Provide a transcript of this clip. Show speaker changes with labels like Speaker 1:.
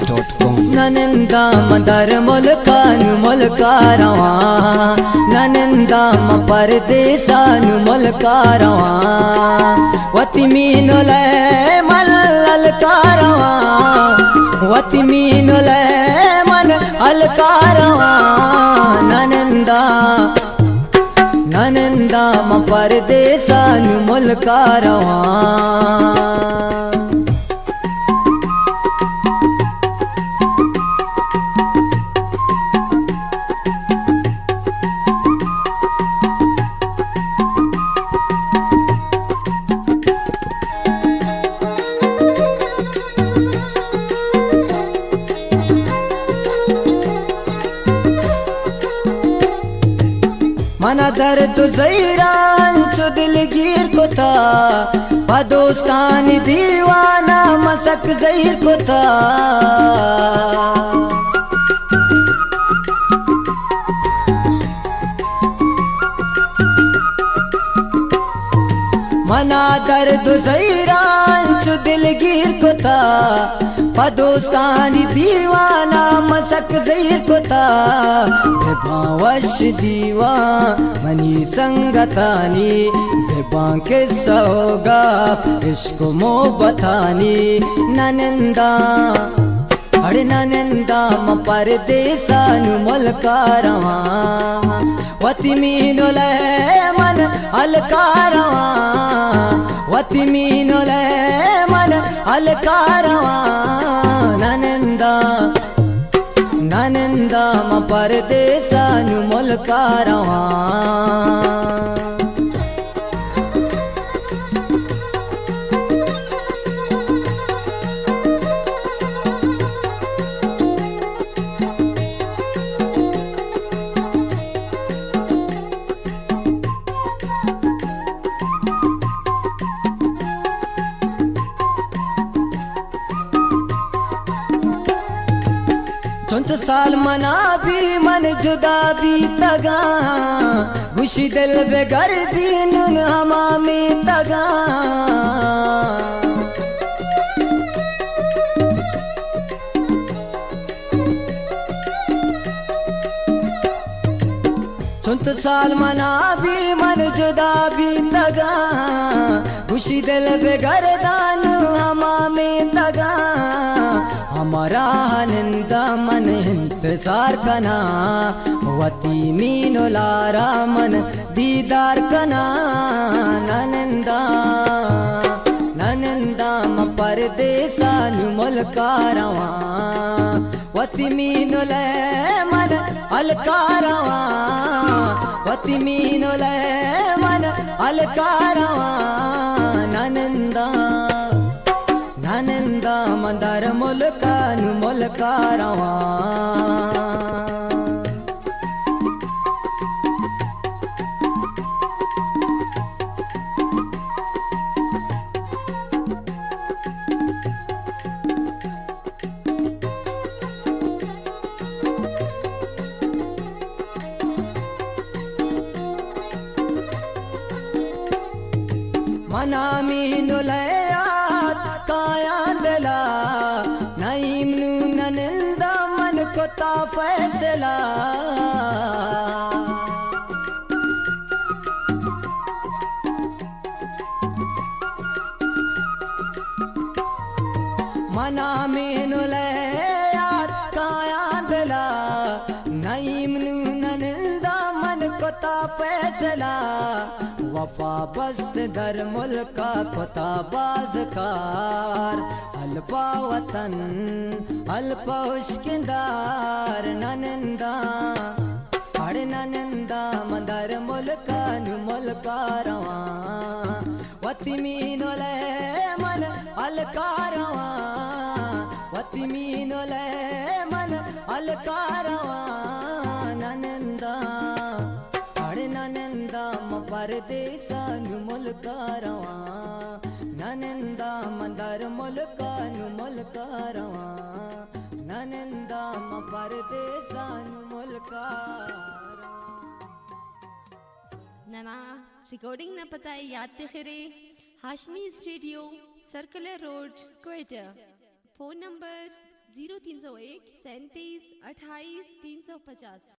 Speaker 1: Arts.com
Speaker 2: ननंदा mother मुल्कान मुल्कारवा ननंदा म परदेसान मुल्कारवा वती मीनुले मल कारवा वती मीनुले मन अलकारवा ननंदा ननंदा म परदेसान मुल्कारवा मना दर्द ज़ैरान चो दिलगीर को था बदोस्तान दीवाना मसक ज़हीर को था मना दर्द ज़ैरान चो दिलगीर को था बदोस्तान दीवाना मसक ज़हीर को था वश दीवा मनी संगतानी के सोगा इश्क मोहब्बतानी ननंदा अरे ननंदा म परदेसान मुल्कारवा वती मीनुले मन अलकारवा वती मीनुले मन अलकारवा ननंदा ननंदा म परदेसान मुल्कारवा चौंत साल मना भी मन जुदा भी तगा गुशी दिल बेगर दीन हमा में तगा चौंत साल मना भी मन जुदा भी तगा गुशी दिल बेगर दान हमा में तगा हमारा नंदा मन इंतजार कना वती मीनो लारा मन दीदार कना ननंदा ननंदा म परदेसान मुल्कारवा वती मीनो ले मन अलकारवा वती मीनो ले मन अलकारवा ननंदा ननंदा मंदार मुल्कान मुल्कारवा मना मीनुले नईम ननंदा मन को ता फैसला मना मीनुले काया दिला नईम ननंदा मन को ता फैसला वफा बस दर मुल्का कोता बाज़कार अल्पा वतन अल्पा उश्किंदार ननंदा अरे ननंदा मंदर मुल्कान मुल्कारवा वती मीनुले मन अलकारवा वती मीनुले मन अलकारवा ननंदा अरे ननंदा म परदेसान मुल्कारवा ननंदा मंदर मुल्कान मुल्कारवा ननंदा म परदेसान मुल्कारवा
Speaker 3: नना रिकॉर्डिंग न पता है याद खिरे Hashmi studio circular road Quetta phone number 0301 37 28 350।